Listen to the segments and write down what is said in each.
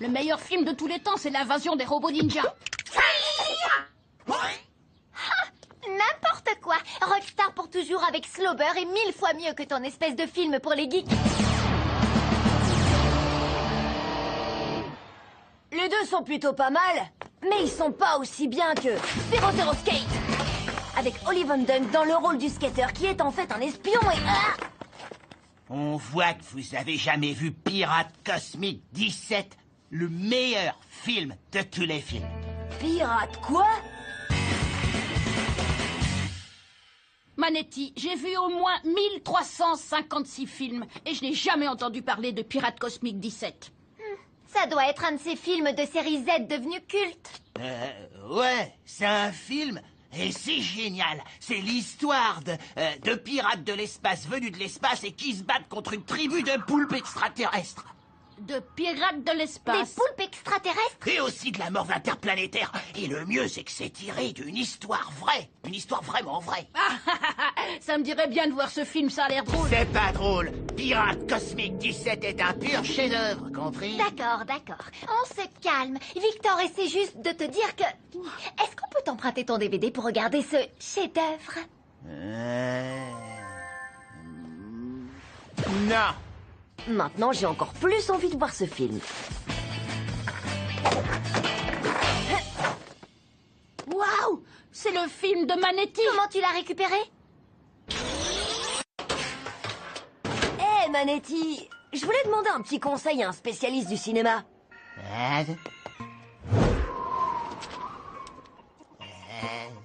Le meilleur film de tous les temps, c'est l'invasion des robots ninja. N'importe quoi. Rockstar pour toujours avec Slobber est 1000 fois mieux que ton espèce de film pour les geeks. Les deux sont plutôt pas mal, mais ils sont pas aussi bien que Zero Zero Skate, avec Olive Dunk dans le rôle du skater qui est en fait un espion et... On voit que vous avez jamais vu Pirate Cosmic 17, le meilleur film de tous les films. Pirate quoi? Manetti, j'ai vu au moins 1356 films et je n'ai jamais entendu parler de Pirate Cosmic 17. Ça doit être un de ces films de série Z devenus cultes. Ouais, c'est un film et c'est génial. C'est l'histoire de pirates de l'espace venus de l'espace et qui se battent contre une tribu de poulpes extraterrestres. De pirates de Des l'espace. poulpes extraterrestres? Et aussi de la morve interplanétaire. Et le mieux, c'est que c'est tiré d'une histoire vraie. Une histoire vraiment vraie. Ça me dirait bien de voir ce film, ça a l'air drôle. C'est pas drôle. Pirate Cosmic 17 est un pur chef-d'œuvre, compris? D'accord, d'accord. On se calme. Victor essaie juste de te dire que... Est-ce qu'on peut t'emprunter ton DVD pour regarder ce chef-d'œuvre? Non. Maintenant, j'ai encore plus envie de voir ce film. Waouh! C'est le film de Manetti. Comment tu l'as récupéré? Hé, Manetti, je voulais demander un petit conseil à un spécialiste du cinéma.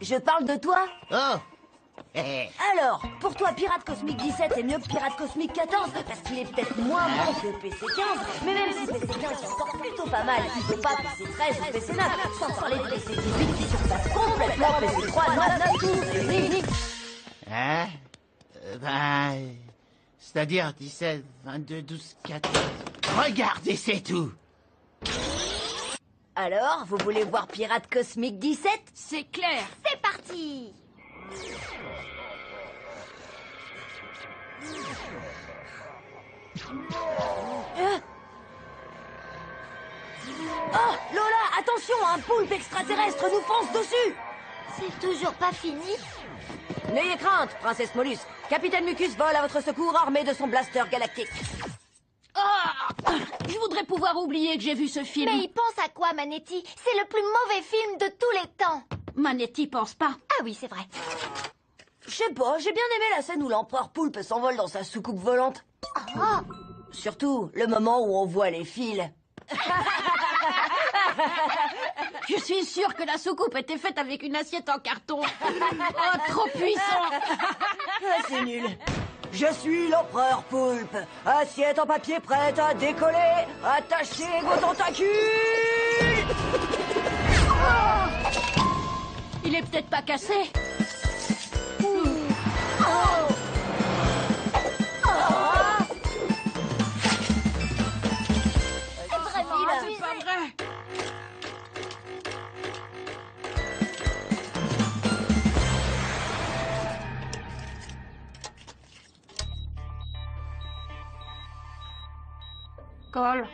Je parle de toi. Oh. Alors, pour toi, Pirate Cosmic 17 est mieux que Pirate Cosmic 14 parce qu'il est peut-être moins bon que PC15, mais même si PC15 est encore plutôt pas mal, il peut pas PC13 ou PC9, sans parler de PC18 qui surpasse complètement PC3, 9, tout, et unique. Hein? C'est-à-dire 17, 22, 12, 14... Regardez, c'est tout. Alors, vous voulez voir Pirate Cosmic 17? C'est clair. C'est parti! Oh, Lola, attention, un poulpe extraterrestre nous fonce dessus! C'est toujours pas fini? N'ayez crainte, princesse Mollusque. Capitaine Mucus vole à votre secours armé de son blaster galactique. Ah! Je voudrais pouvoir oublier que j'ai vu ce film. Mais il pense à quoi, Manetti? C'est le plus mauvais film de tous les temps. Manetti pense pas. Ah oui, c'est vrai. Je sais pas, j'ai bien aimé la scène où l'empereur poulpe s'envole dans sa soucoupe volante. Oh, Surtout, le moment où on voit les fils. Je suis sûre que la soucoupe était faite avec une assiette en carton. Oh, trop puissant. Ah, c'est nul. Je suis l'empereur poulpe. Assiette en papier prête à décoller. Attachez vos tentacules. Il est peut-être pas cassé. C'est pas vrai. Colle.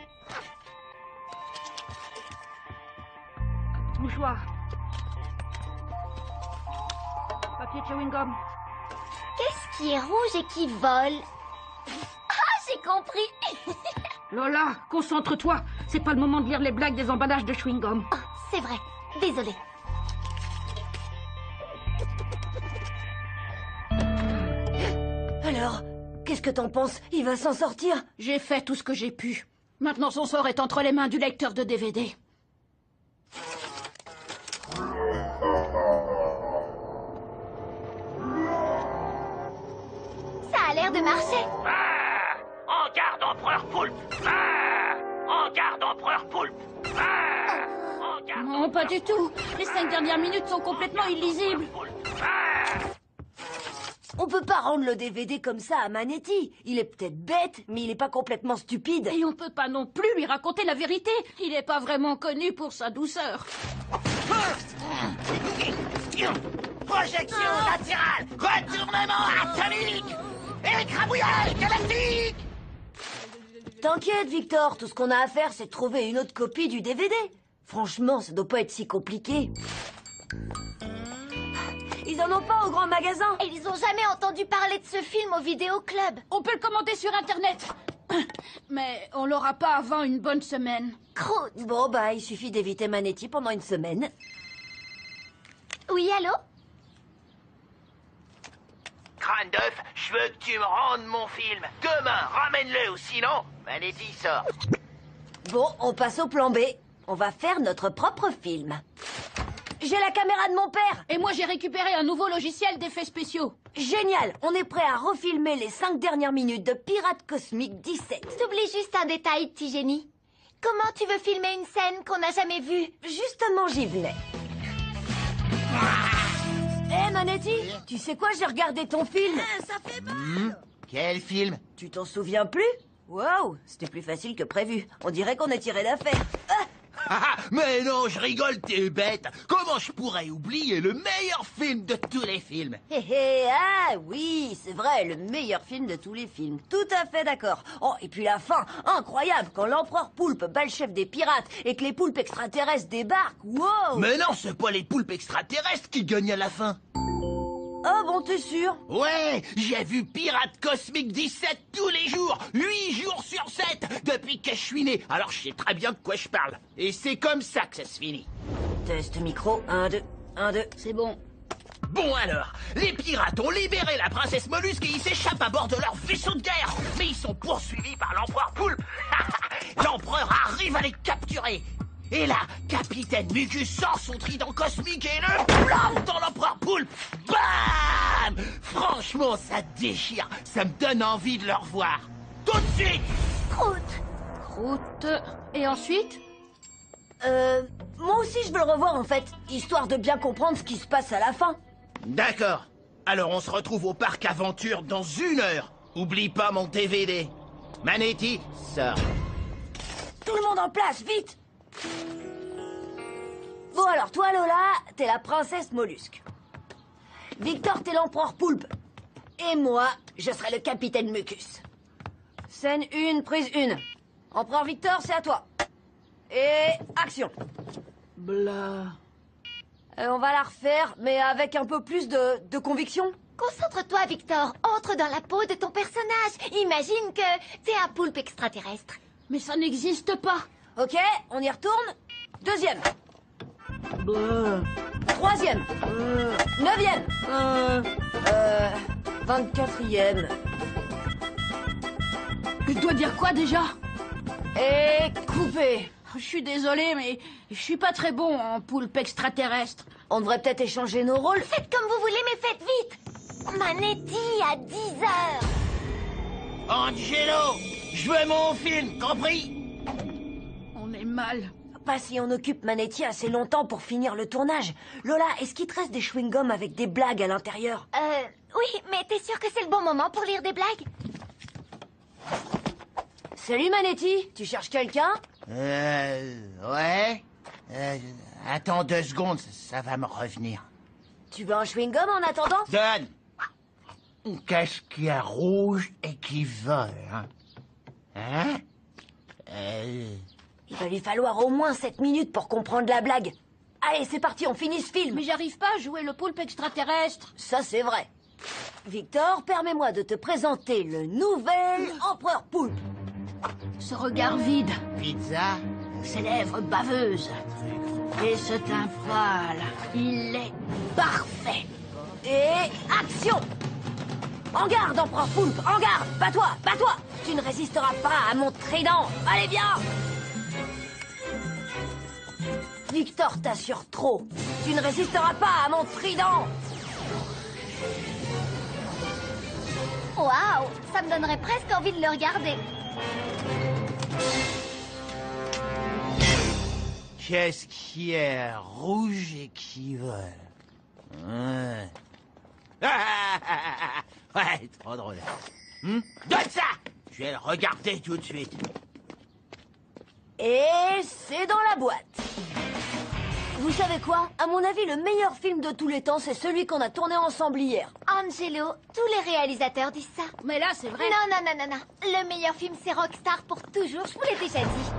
Mouchoir. Papier de chewing-gum. qu'est-ce qui est rouge et qui vole? Ah, j'ai compris. Lola, concentre-toi. C'est pas le moment de lire les blagues des emballages de chewing-gum. Oh, c'est vrai. Désolée. Alors, qu'est-ce que t'en penses? Il va s'en sortir? J'ai fait tout ce que j'ai pu. Maintenant, son sort est entre les mains du lecteur de DVD. Ça a l'air de marcher. Ah, en garde, empereur poulpe. Ah, en garde, empereur poulpe. Ah, en garde, Non, pas du tout. Les 5 dernières minutes sont complètement illisibles. On peut pas rendre le DVD comme ça à Manetti. Il est peut-être bête, mais il est pas complètement stupide. Et on peut pas non plus lui raconter la vérité. Il est pas vraiment connu pour sa douceur. Projection latérale, retournement atomique, écrabouillage galactique. T'inquiète, Victor, tout ce qu'on a à faire, c'est de trouver une autre copie du DVD. Franchement, ça doit pas être si compliqué. Ils en ont pas au grand magasin. Et ils ont jamais entendu parler de ce film au vidéoclub. On peut le commander sur Internet. Mais on l'aura pas avant une bonne semaine. Croûte. Bon, bah, il suffit d'éviter Manetti pendant une semaine. Oui, allô? Crâne d'œuf, je veux que tu me rendes mon film. Demain, ramène-le ou sinon, Manetti sort. Bon, on passe au plan B. On va faire notre propre film. J'ai la caméra de mon père. Et moi, j'ai récupéré un nouveau logiciel d'effets spéciaux. Génial. On est prêt à refilmer les 5 dernières minutes de Pirates Cosmiques 17. T'oublies juste un détail, petit génie. Comment tu veux filmer une scène qu'on n'a jamais vue? Justement, j'y venais. Hé, Manetti, tu sais quoi, j'ai regardé ton film. Ça fait mal. Quel film? Tu t'en souviens plus? Waouh, c'était plus facile que prévu. On dirait qu'on est tiré d'affaire. Mais non, je rigole, t'es bête. Comment je pourrais oublier le meilleur film de tous les films? Hé hé, ah oui, c'est vrai, le meilleur film de tous les films. Tout à fait d'accord. Oh, et puis la fin, incroyable, quand l'empereur Poulpe bat le chef des pirates et que les poulpes extraterrestres débarquent. Wow! Mais non, c'est pas les poulpes extraterrestres qui gagnent à la fin. Oh bon, t'es sûr? Ouais, j'ai vu Pirates Cosmiques 17 tous les jours, 8 jours sur 7, depuis que je suis né. Alors je sais très bien de quoi je parle. Et c'est comme ça que ça se finit. Test micro, 1, 2, 1, 2. C'est bon. Bon alors, les pirates ont libéré la princesse Mollusque et ils s'échappent à bord de leur vaisseau de guerre. Mais ils sont poursuivis par l'empereur Poulpe. L'empereur arrive à les capturer. Et là, Capitaine Mucus sort son trident cosmique et le plante dans l'empereur Poulpe. Bam! Franchement, ça déchire. Ça me donne envie de le revoir. Tout de suite! Croûte. Croûte. Et ensuite? Moi aussi je veux le revoir en fait, histoire de bien comprendre ce qui se passe à la fin. D'accord. Alors on se retrouve au parc aventure dans 1 heure. Oublie pas mon DVD. Manetti, sors. Tout le monde en place, vite! Bon alors, toi Lola, t'es la princesse Mollusque. Victor, t'es l'empereur Poulpe. Et moi, je serai le capitaine Mucus. Scène 1, prise 1. Empereur Victor, c'est à toi. Et action. Blah. On va la refaire, mais avec un peu plus de conviction. Concentre-toi, Victor. Entre dans la peau de ton personnage. Imagine que t'es un poulpe extraterrestre. Mais ça n'existe pas. Ok, on y retourne. 2e. Blah. 3e. 9e. 24e. Je dois dire quoi déjà? Et coupé. Je suis désolée, mais je suis pas très bon en poulpe extraterrestre. On devrait peut-être échanger nos rôles. Faites comme vous voulez, mais faites vite. Manetti à 10 heures. Angelo, je veux mon film, compris? On est mal. Pas si on occupe Manetti assez longtemps pour finir le tournage. Lola, est-ce qu'il te reste des chewing-gums avec des blagues à l'intérieur? Oui, mais t'es sûr que c'est le bon moment pour lire des blagues? Salut Manetti, tu cherches quelqu'un? Ouais. Attends 2 secondes, ça va me revenir. Tu veux un chewing-gum en attendant? Donne. Qu'est-ce qu'il y a rouge et qui vole, hein? Hein? Il va lui falloir au moins 7 minutes pour comprendre la blague. Allez, c'est parti, on finit ce film. Mais j'arrive pas à jouer le poulpe extraterrestre. Ça, c'est vrai. Victor, permets-moi de te présenter le nouvel empereur Poulpe. Ce regard vide, Pizza? ces lèvres baveuses et ce teint pâle, il est parfait. Et action! En garde, empereur Poulpe, en garde! Bats-toi, bats-toi! Tu ne résisteras pas à mon trident. Allez, viens! Victor t'assure trop. Tu ne résisteras pas à mon trident. Waouh, ça me donnerait presque envie de le regarder. Qu'est-ce qui est rouge et qui vole? Ouais, trop drôle. Donne ça! Je vais le regarder tout de suite. Et c'est dans la boîte. Vous savez quoi? À mon avis, le meilleur film de tous les temps, c'est celui qu'on a tourné ensemble hier. Angelo, tous les réalisateurs disent ça. Mais là, c'est vrai. Non, non, non, non, non. Le meilleur film, c'est Rockstar pour toujours. Je vous l'ai déjà dit.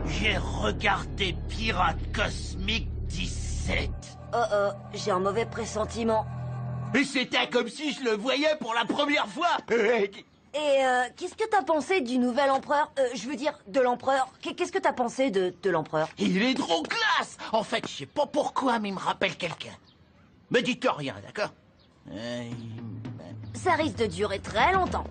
J'ai regardé Pirate Cosmique 17. Oh oh, j'ai un mauvais pressentiment. Et c'était comme si je le voyais pour la première fois. Et qu'est-ce que t'as pensé du nouvel empereur? Je veux dire, de l'empereur. Qu'est-ce que t'as pensé de l'empereur? Il est trop classe. En fait, je sais pas pourquoi, mais il me rappelle quelqu'un. Me dites rien, d'accord? Ça risque de durer très longtemps.